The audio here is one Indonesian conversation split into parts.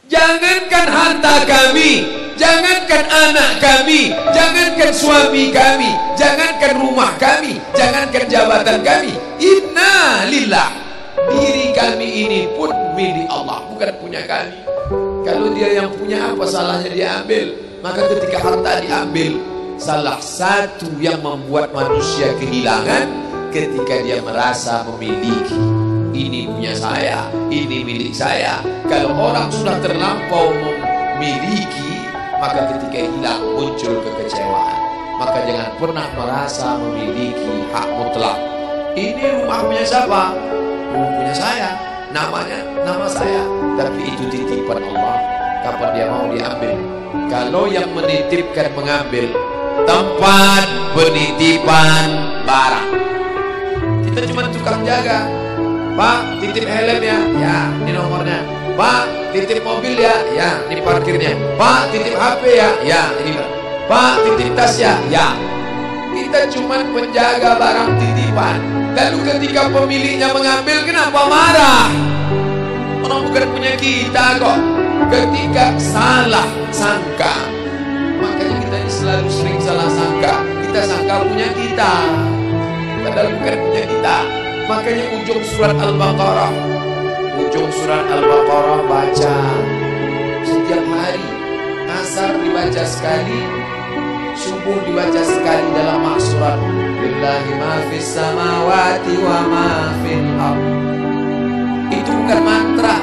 Jangankan harta kami, jangankan anak kami, jangankan suami kami, jangankan rumah kami, jangankan jabatan kami. Inna lillah, diri kami ini pun milik Allah, bukan punya kami. Kalau dia yang punya, apa salahnya dia ambil? Maka ketika harta diambil, salah satu yang membuat manusia kehilangan ketika dia merasa memiliki. Ini punya saya, ini milik saya. Kalau orang sudah terlampau memiliki, maka ketika hilang muncul kekecewaan. Maka jangan pernah merasa memiliki hak mutlak. Ini rumah punya siapa? Rumah punya saya, namanya nama saya. Tapi itu titipan Allah, kapan dia mau diambil. Kalau yang menitipkan mengambil, tempat penitipan barang, kita cuma tukang jaga. Pak, titip helm ya, ya, ini nomornya. Pak, titip mobil ya, ya, ini parkirnya. Pak, titip HP ya, ya, ini. Pak, titip tas ya, ya. Kita cuma penjaga barang titipan. Lalu ketika pemiliknya mengambil, kenapa marah? Orang bukan punya kita kok. Ketika salah sangka, makanya kita ini selalu sering salah sangka. Kita sangka punya kita, padahal bukan punya kita. Makanya ujung surat Al-Baqarah, baca setiap hari. Asar dibaca sekali, subuh dibaca sekali dalam maksurat. Lillahi ma fis samawati wa ma fil ardh. Itu bukan mantra.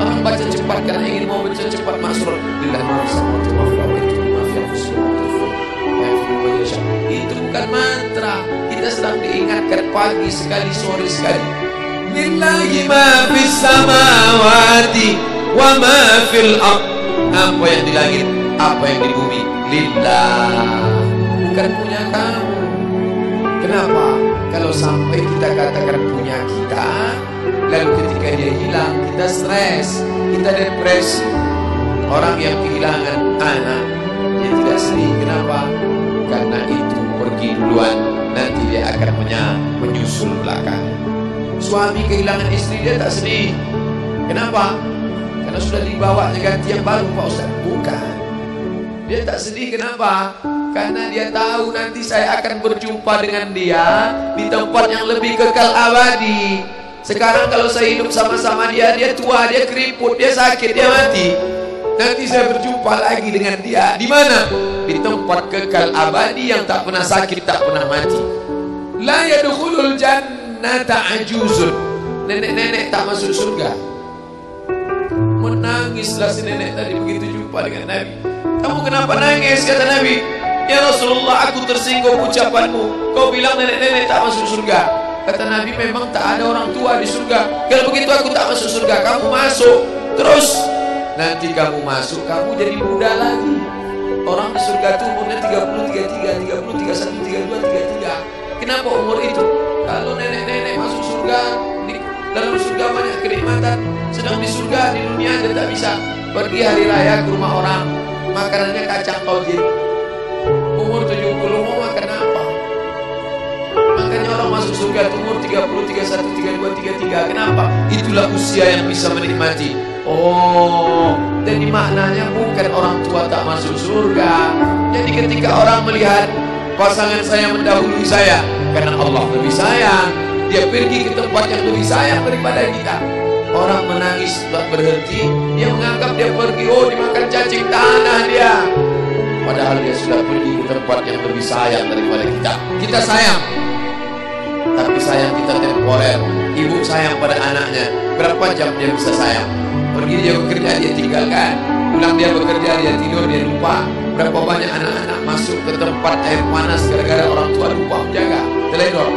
Orang baca cepat karena ingin mau baca cepat maksurat. Lillahi ma fis samawati wa fil ardh. Itu bukan mantra. Kita sedang diingatkan pagi sekali, sore sekali. Lillahi ma fis samawati wa ma fil ardh. Apa yang di langit, apa yang di bumi, lillah, bukan punya kamu. Kenapa? Kalau sampai kita katakan punya kita, lalu ketika dia hilang, kita stres, kita depresi. Orang yang kehilangan anak, dia tidak sedih. Kenapa? Karena itu pergi duluan, nanti dia akan menyusul belakang. Suami kehilangan istri, dia tak sedih. Kenapa? Karena sudah dibawanya ganti yang baru, Pak Ustaz. Bukan. Dia tak sedih, kenapa? Karena dia tahu nanti saya akan berjumpa dengan dia di tempat yang lebih kekal abadi. Sekarang kalau saya hidup sama-sama dia, dia tua, dia keriput, dia sakit, dia mati. Nanti saya berjumpa lagi dengan dia. Di mana? Di tempat kekal abadi yang tak pernah sakit, tak pernah mati. La yadkhulul jannata ajuzun. Nenek-nenek tak masuk surga. Menangislah si nenek tadi begitu jumpa dengan Nabi. Kamu kenapa nangis? Kata Nabi. Ya Rasulullah, aku tersinggung ucapanmu. Kau bilang nenek-nenek tak masuk surga. Kata Nabi, memang tak ada orang tua di surga. Kalau begitu aku tak masuk surga, kamu masuk. Terus nanti kamu masuk, kamu jadi muda lagi. Orang di surga itu umurnya 30, 33, 30, 31, 32, 33. Kenapa umur itu? Kalau nenek-nenek masuk surga, di dalam surga banyak kenikmatan. Sedang di surga, di dunia dia tak bisa. Pergi hari raya ke rumah orang, makanannya kacang tauhid. Umur 70 mau makan apa? Makanya orang masuk surga umur 30, 31, 32, 33. Kenapa? Itulah usia yang bisa menikmati. Oh, jadi maknanya bukan orang tua tak masuk surga. Jadi ketika orang melihat pasangan saya mendahului saya, karena Allah lebih sayang, dia pergi ke tempat yang lebih sayang daripada kita. Orang menangis tak berhenti, dia menganggap dia pergi, oh dimakan cacing tanah dia. Padahal dia sudah pergi ke tempat yang lebih sayang daripada kita. Kita sayang, tapi sayang kita temporer. Ibu sayang pada anaknya, berapa jam dia bisa sayang? Pergi dia bekerja, dia tinggalkan. Pulang dia bekerja, dia tidur, dia lupa. Berapa banyak anak-anak masuk ke tempat air panas gara-gara orang tua lupa menjaga, teledor.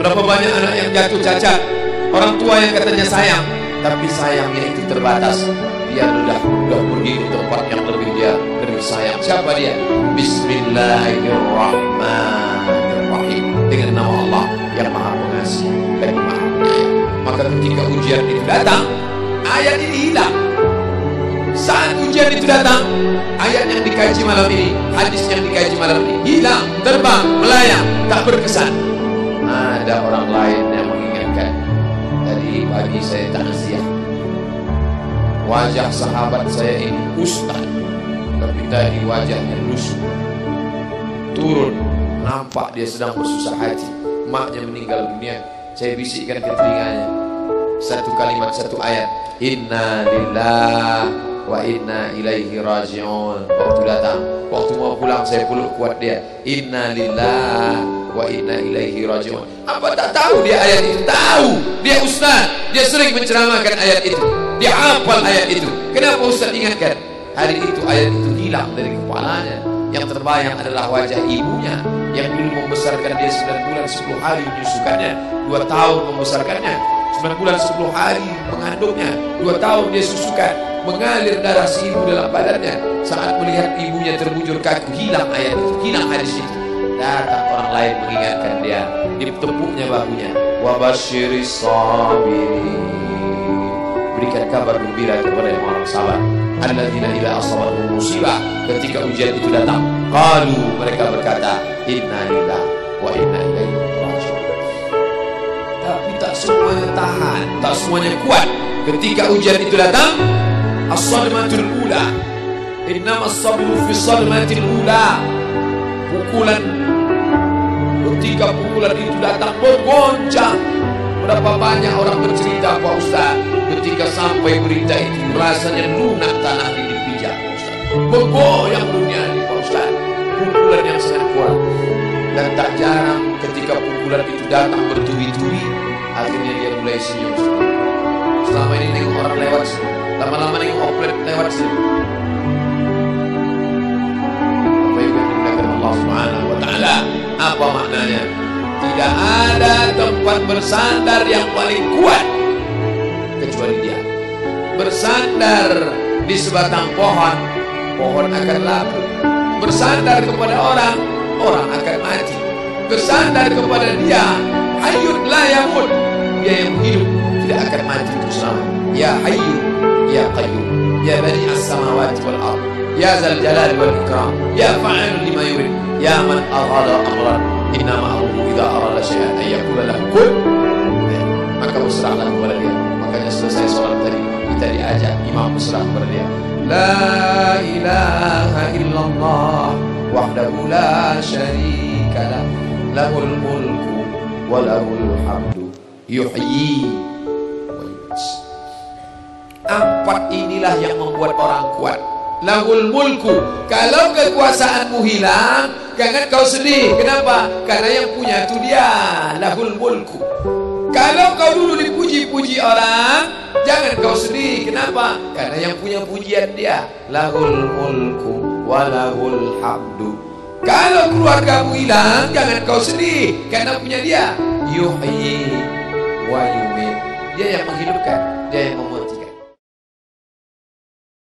Berapa banyak anak yang jatuh cacat, orang tua yang katanya sayang, tapi sayangnya itu terbatas. Dia sudah pergi ke tempat yang lebih sayang. Siapa dia? Bismillahirrahmanirrahim. Dengan nama Allah yang Maha Pengasih dan Maha Penyayang. Maka ketika ujian itu datang, ayat ini hilang. Saat ujian itu datang, ayat yang dikaji malam ini, hadis yang dikaji malam ini hilang, terbang, melayang, tak berkesan. Ada orang lain yang mengingatkan. Tadi pagi saya takziah, wajah sahabat saya ini ustaz, tapi tadi wajahnya lusuh. Turun, nampak dia sedang bersusah hati, maknya meninggal dunia. Saya bisikkan ke telinganya satu kalimat, satu ayat, inna lillahi wa inna ilaihi raji'un. Waktu datang, waktu mau pulang saya peluk kuat dia, inna lillahi wa inna ilaihi raji'un. Apa tak tahu dia ayat itu? Tahu, dia ustaz, dia sering menceramahkan ayat itu, dia hafal ayat itu. Kenapa ustaz ingatkan? Hari itu ayat itu hilang dari kepalanya. Yang terbayang adalah wajah ibunya yang dulu membesarkan dia 9 bulan 10 hari, menyusukannya 2 tahun membesarkannya, 9 bulan 10 hari mengandungnya, 2 tahun dia susukan, mengalir darah si ibu dalam badannya. Saat melihat ibunya terbujur kaku, hilang ayat itu, hilang hadis itu. Datang orang lain mengingatkan dia, ditepuknya bahunya, wabasyiris sabirin, berikan kabar gembira kepada yang orang sabar, alladzina idza asabahum musibah, ketika ujian itu datang, qalu, mereka berkata, inna lillahi wa inna ilaihi raji'un. Tapi tak semuanya tahan, tak semuanya kuat. Ketika ujian itu datang, as-sadmatul ula, innamas sabru fi sadmatil ula, pukulan. Ketika pukulan itu datang, bergoncang. Berapa banyak orang bercerita, Pak Ustaz, ketika sampai berita itu rasanya lunak tanah di dipijak, Pak Ustaz, bergoyang dunia ini, Pak Ustaz. Pukulan yang sangat kuat. Dan tak jarang ketika pukulan itu datang bertubi-tubi, akhirnya dia mulai senyum. Selama ini nengok orang lewat sini, lama-lama nengok oplet lewat sini. Apa yang dimuliakan Allah Subhanahu wa Ta'ala? Apa maknanya? Tidak ada tempat bersandar yang paling kuat kecuali dia. Bersandar di sebatang pohon, pohon akan labu. Bersandar kepada orang, orang akan mati. Bersandar kepada dia, hayyun la yamut, dia yang hidup tidak akan mati terus selama. Ya hayyu ya qayyum ya bani as-samawati wal ard ya zal jalal wal ikram ya fa'alun lima yurid ya man aghada amran innama amruhu idza arada syai'an ay yaqula lahu kun. Maka berserahlah kepada dia. Makanya selesai sholat tadi kita diajak imam berserah kepada dia. La ilaha illallah wahdahu la syarika lah, lahul mulku wa lahul hamdu yuhyi wa yumiit. 4 inilah yang membuat orang kuat. Lahul mulku, kalau kekuasaanmu hilang, jangan kau sedih. Kenapa? Karena yang punya itu dia. Lahul mulku. Kalau kau dulu dipuji-puji orang, jangan kau sedih. Kenapa? Karena yang punya pujian dia. Lahul mulku wa lahul hamdu. Kalau keluargamu hilang, jangan kau sedih, karena punya dia. Yuhyi wa yumiit. Dia yang menghidupkan, dia yang mematikan.